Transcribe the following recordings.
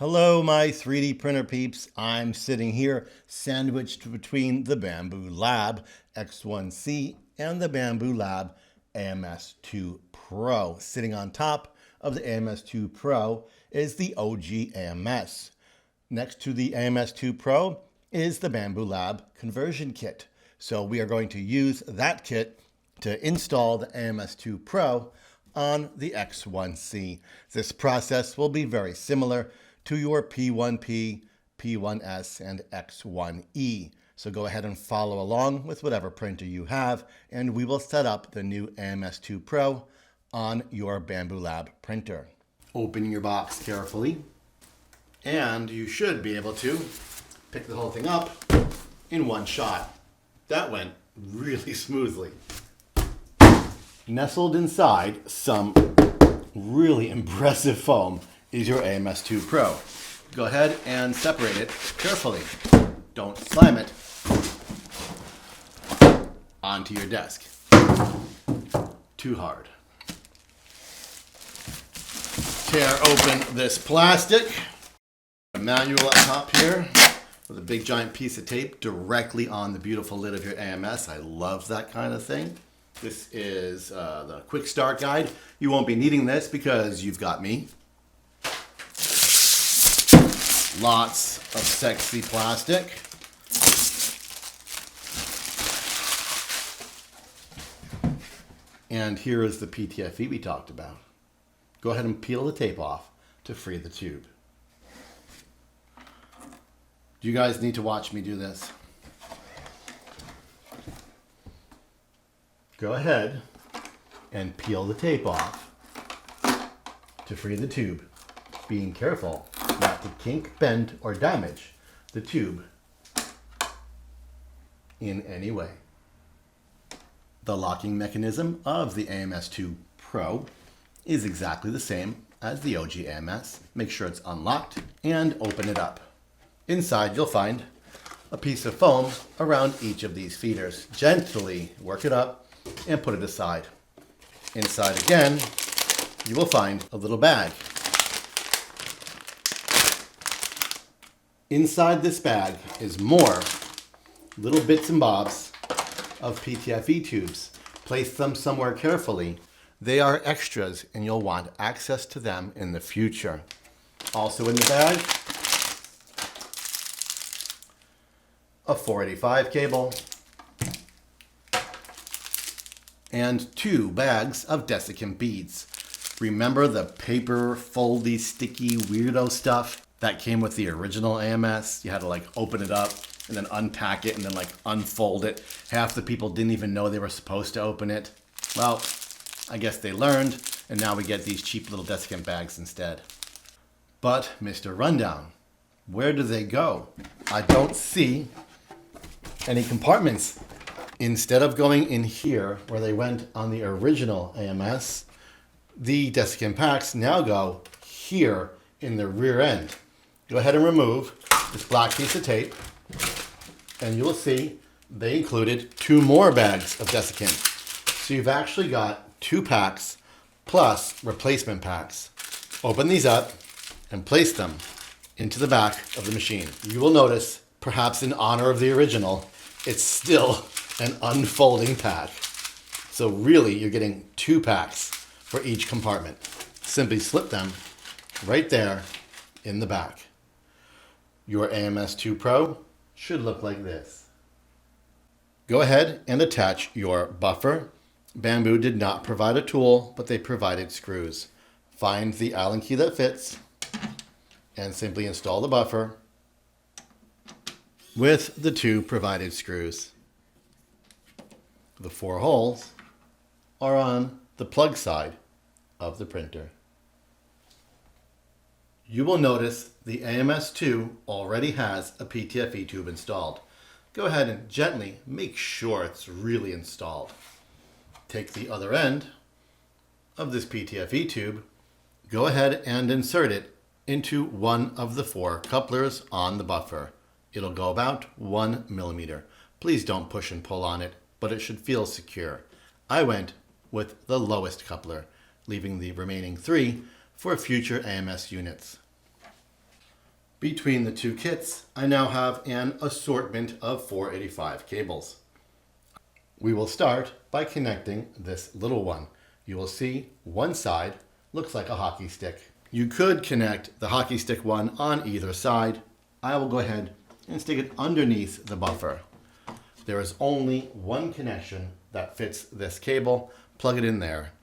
Hello, my 3D printer peeps. I'm sitting here sandwiched between the Bambu Lab X1C and the Bambu Lab AMS2 Pro. Sitting on top of the AMS2 Pro is the OG AMS. Next to the AMS2 Pro is the Bambu Lab conversion kit. So we are going to use that kit to install the AMS2 Pro on the X1C. This process will be very similar to your P1P, P1S, and X1E. So go ahead and follow along with whatever printer you have, and we will set up the new AMS2 Pro on your Bambu Lab printer. Open your box carefully, and you should be able to pick the whole thing up in one shot. That went really smoothly. Nestled inside some really impressive foam is your AMS2 Pro. Go ahead and separate it carefully. Don't slam it onto your desk too hard. Tear open this plastic. A manual up top here with a big giant piece of tape directly on the beautiful lid of your AMS. I love that kind of thing. This is the quick start guide. You won't be needing this because you've got me. Lots of sexy plastic. And here is the PTFE we talked about. Go ahead and peel the tape off to free the tube. Do you guys need to watch me do this? Go ahead and peel the tape off to free the tube, being careful not to kink, bend, or damage the tube in any way. The locking mechanism of the AMS2 Pro is exactly the same as the OG AMS. Make sure it's unlocked and open it up. Inside you'll find a piece of foam around each of these feeders. Gently work it up and put it aside. Inside again, you will find a little bag. Inside this bag is more little bits and bobs of PTFE tubes. Place them somewhere carefully. They are extras and you'll want access to them in the future. Also in the bag, a 485 cable and 2 bags of desiccant beads. Remember the paper, foldy, sticky, weirdo stuff that came with the original AMS? You had to like open it up and then unpack it and then like unfold it. Half the people didn't even know they were supposed to open it. Well, I guess they learned, and now we get these cheap little desiccant bags instead. But Mr. Rundown, where do they go? I don't see any compartments. Instead of going in here where they went on the original AMS, the desiccant packs now go here in the rear end. Go ahead and remove this black piece of tape, and you will see they included 2 more bags of desiccant. So you've actually got 2 packs plus replacement packs. Open these up and place them into the back of the machine. You will notice, perhaps in honor of the original, it's still an unfolding pack. So really, you're getting 2 packs for each compartment. Simply slip them right there in the back. Your AMS2 Pro should look like this. Go ahead and attach your buffer. Bambu did not provide a tool, but they provided screws. Find the Allen key that fits and simply install the buffer with the 2 provided screws. The 4 holes are on the plug side of the printer. You will notice the AMS2 already has a PTFE tube installed. Go ahead and gently make sure it's really installed. Take the other end of this PTFE tube, go ahead and insert it into one of the 4 couplers on the buffer. It'll go about 1 millimeter. Please don't push and pull on it, but it should feel secure. I went with the lowest coupler, leaving the remaining 3 for future AMS units. Between the two kits, I now have an assortment of 485 cables. We will start by connecting this little one. You will see one side looks like a hockey stick. You could connect the hockey stick one on either side. I will go ahead and stick it underneath the buffer. There is only one connection that fits this cable. Plug it in there.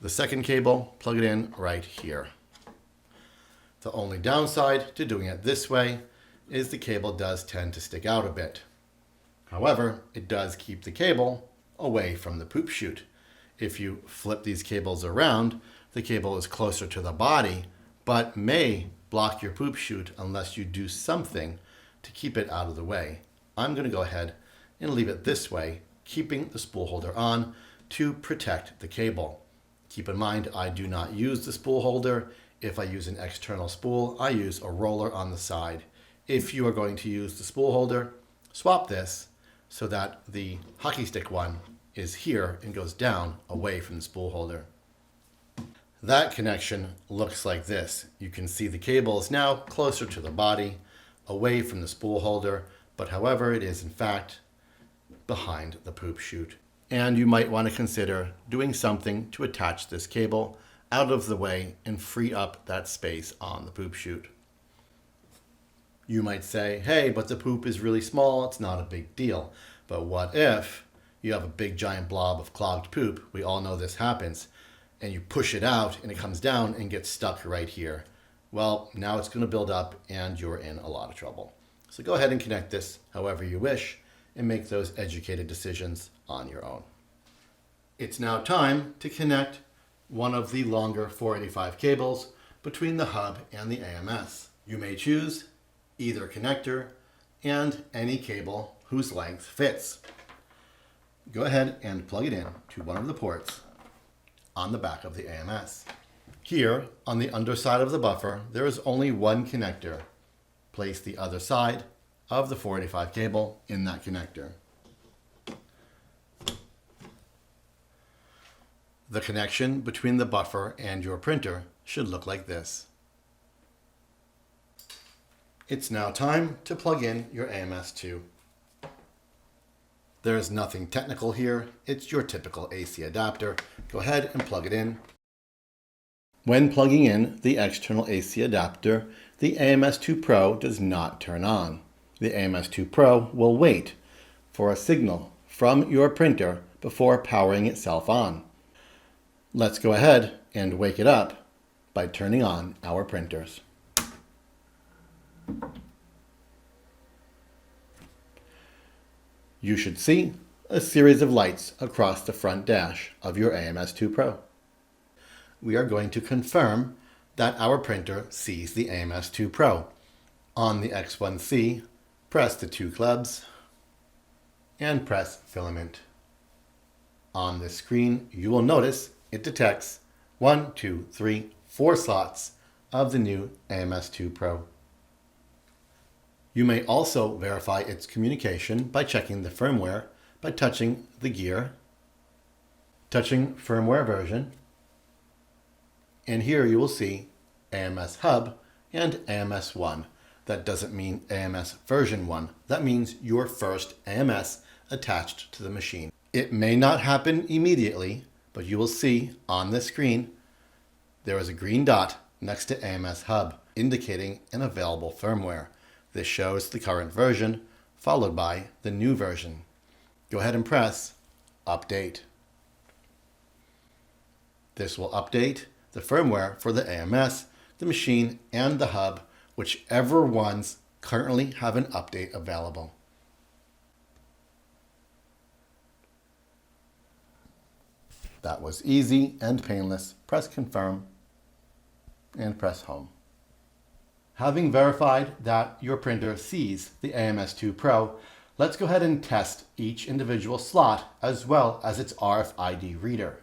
The second cable, plug it in right here. The only downside to doing it this way is the cable does tend to stick out a bit. However, it does keep the cable away from the poop chute. If you flip these cables around, the cable is closer to the body, but may block your poop chute unless you do something to keep it out of the way. I'm going to go ahead and leave it this way, keeping the spool holder on to protect the cable. Keep in mind, I do not use the spool holder. If I use an external spool, I use a roller on the side. If you are going to use the spool holder, swap this so that the hockey stick one is here and goes down away from the spool holder. That connection looks like this. You can see the cable is now closer to the body, away from the spool holder, but however, it is in fact behind the poop chute. And you might want to consider doing something to attach this cable out of the way and free up that space on the poop chute. You might say, hey, but the poop is really small, it's not a big deal. But what if you have a big giant blob of clogged poop? We all know this happens. And you push it out and it comes down and gets stuck right here. Well, now it's going to build up and you're in a lot of trouble. So go ahead and connect this however you wish and make those educated decisions on your own. It's now time to connect one of the longer 485 cables between the hub and the AMS. You may choose either connector and any cable whose length fits. Go ahead and plug it in to one of the ports on the back of the AMS. Here, on the underside of the buffer, there is only one connector. Place the other side of the 485 cable in that connector. The connection between the buffer and your printer should look like this. It's now time to plug in your AMS2. There is nothing technical here. It's your typical AC adapter. Go ahead and plug it in. When plugging in the external AC adapter, the AMS2 Pro does not turn on. The AMS2 Pro will wait for a signal from your printer before powering itself on. Let's go ahead and wake it up by turning on our printers. You should see a series of lights across the front dash of your AMS2 Pro. We are going to confirm that our printer sees the AMS2 Pro. On the X1C, press the two clubs and press filament. On this screen, you will notice it detects 1, 2, 3, 4 slots of the new AMS2 Pro. You may also verify its communication by checking the firmware by touching the gear, touching firmware version, and here you will see AMS Hub and AMS1. That doesn't mean AMS version 1. That means your first AMS attached to the machine. It may not happen immediately, but you will see on this screen there is a green dot next to AMS Hub indicating an available firmware. This shows the current version followed by the new version. Go ahead and press Update. This will update the firmware for the AMS, the machine, and the hub, whichever ones currently have an update available. That was easy and painless. Press Confirm and press Home. Having verified that your printer sees the AMS2 Pro, let's go ahead and test each individual slot as well as its RFID reader.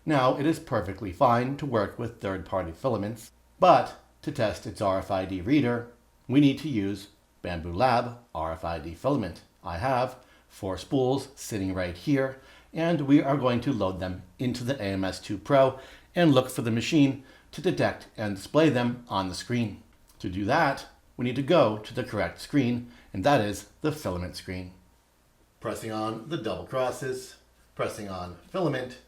Now, it is perfectly fine to work with third-party filaments, but to test its RFID reader, we need to use Bambu Lab RFID filament. I have 4 spools sitting right here, and we are going to load them into the AMS2 Pro and look for the machine to detect and display them on the screen. To do that, we need to go to the correct screen, and that is the filament screen. Pressing on the double crosses, pressing on filament,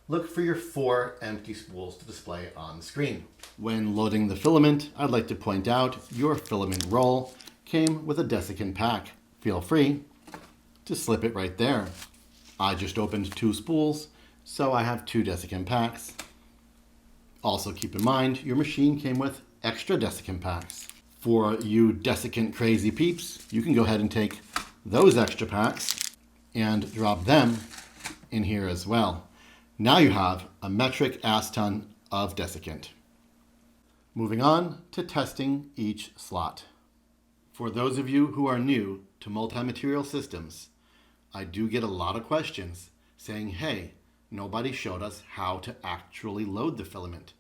look for your 4 empty spools to display on the screen. When loading the filament, I'd like to point out your filament roll came with a desiccant pack. Feel free to slip it right there. I just opened 2 spools, so I have 2 desiccant packs. Also keep in mind, your machine came with extra desiccant packs. For you desiccant crazy peeps, you can go ahead and take those extra packs and drop them in here as well. Now you have a metric ass ton of desiccant. Moving on to testing each slot. For those of you who are new to multi-material systems, I do get a lot of questions saying, hey, nobody showed us how to actually load the filament.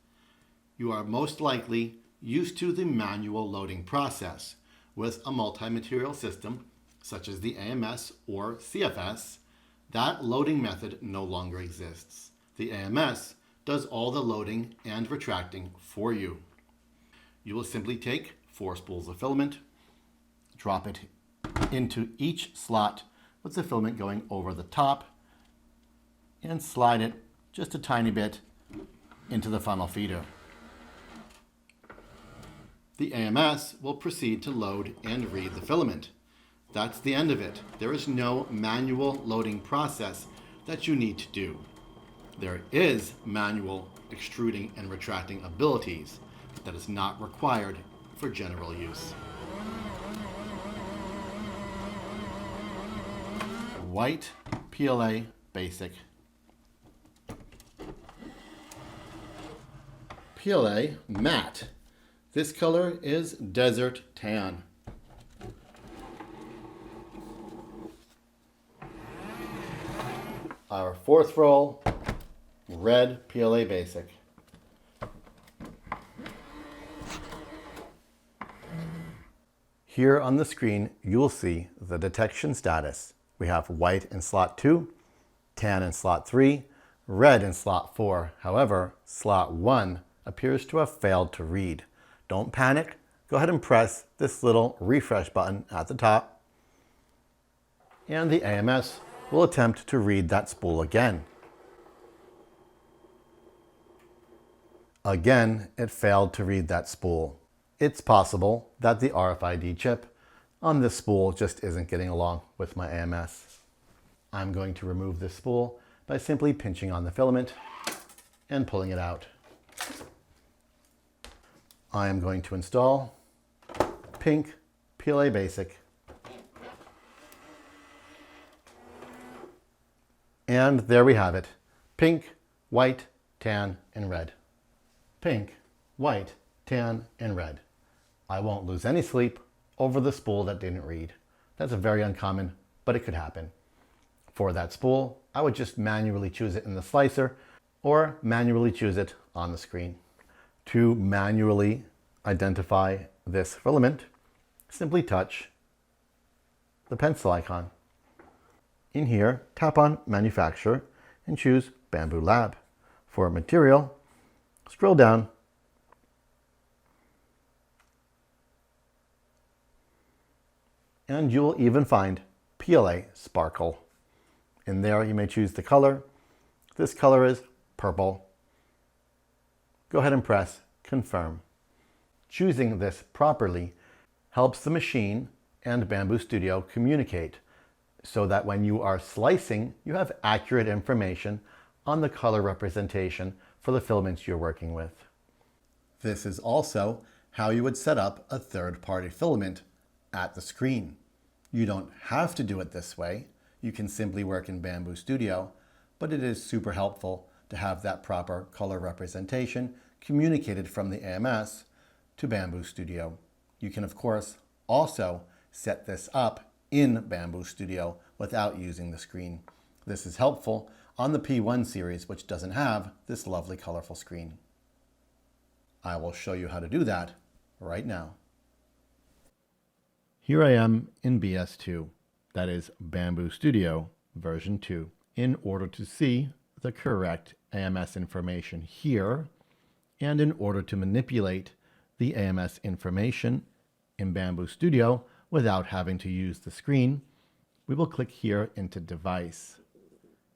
You are most likely used to the manual loading process. With a multi-material system, such as the AMS or CFS, that loading method no longer exists. The AMS does all the loading and retracting for you. You will simply take 4 spools of filament, drop it into each slot with the filament going over the top, and slide it just a tiny bit into the funnel feeder. The AMS will proceed to load and read the filament. That's the end of it. There is no manual loading process that you need to do. There is manual extruding and retracting abilities, but that is not required for general use. White PLA Basic. PLA Matte. This color is Desert Tan. Our 4th roll, red PLA Basic. Here on the screen, you'll see the detection status. We have white in slot 2, tan in slot 3, red in slot 4. However, slot 1 appears to have failed to read. Don't panic. Go ahead and press this little refresh button at the top, and the AMS will attempt to read that spool again. Again, it failed to read that spool. It's possible that the RFID chip on this spool just isn't getting along with my AMS. I'm going to remove this spool by simply pinching on the filament and pulling it out. I am going to install pink PLA Basic. And there we have it. Pink, white, tan, and red. Pink, white, tan, and red. I won't lose any sleep over the spool that didn't read. That's very uncommon, but it could happen. For that spool, I would just manually choose it in the slicer or manually choose it on the screen. To manually identify this filament, simply touch the pencil icon. In here, tap on Manufacturer and choose Bambu Lab. For material, scroll down and you will even find PLA Sparkle. In there, you may choose the color. This color is purple. Go ahead and press Confirm. Choosing this properly helps the machine and Bambu Studio communicate so that when you are slicing, you have accurate information on the color representation for the filaments you're working with. This is also how you would set up a third-party filament at the screen. You don't have to do it this way. You can simply work in Bambu Studio, but it is super helpful to have that proper color representation communicated from the AMS to Bambu Studio. You can, of course, also set this up in Bambu Studio without using the screen. This is helpful on the P1 series, which doesn't have this lovely colorful screen. I will show you how to do that right now. Here I am in BS2, that is Bambu Studio version 2. In order to see the correct AMS information here, and in order to manipulate the AMS information in Bambu Studio without having to use the screen, we will click here into Device.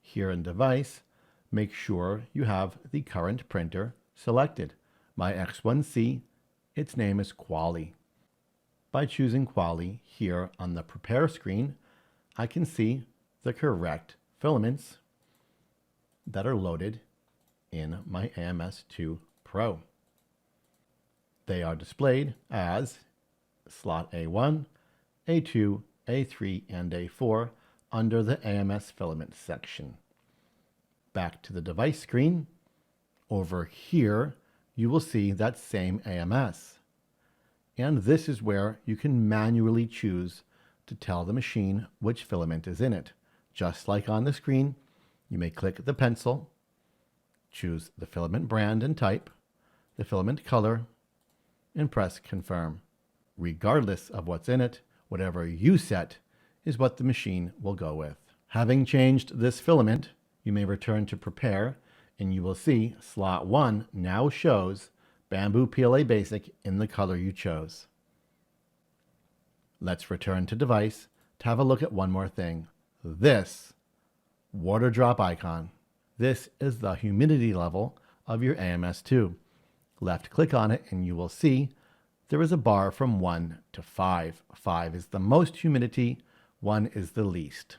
Here in Device, make sure you have the current printer selected. My X1C, its name is Quali. By choosing Quali here on the Prepare screen, I can see the correct filaments that are loaded in my AMS2 Pro. They are displayed as slot A1, A2, A3, and A4 under the AMS filament section. Back to the device screen. Over here, you will see that same AMS. And this is where you can manually choose to tell the machine which filament is in it. Just like on the screen, you may click the pencil, choose the filament brand and type, the filament color, and press confirm. Regardless of what's in it, whatever you set is what the machine will go with. Having changed this filament, you may return to Prepare, and you will see slot 1 now shows Bambu PLA Basic in the color you chose. Let's return to Device to have a look at one more thing. This water drop icon. This is the humidity level of your AMS2. Left click on it and you will see there is a bar from 1 to 5. 5 is the most humidity, 1 is the least.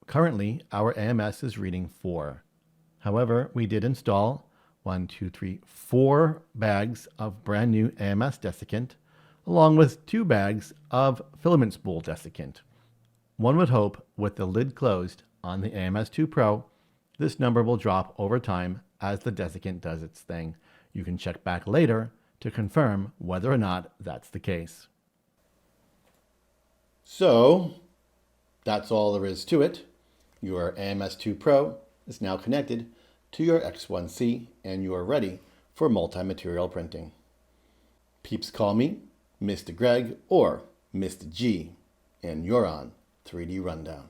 Currently, our AMS is reading 4. However, we did install 4 bags of brand new AMS desiccant, along with 2 bags of filament spool desiccant. One would hope with the lid closed on the AMS2 Pro, this number will drop over time as the desiccant does its thing. You can check back later to confirm whether or not that's the case. So, that's all there is to it. Your AMS2 Pro is now connected to your X1C and you are ready for multi-material printing. Peeps call me Mr. Greg or Mr. G, and you're on 3D Rundown.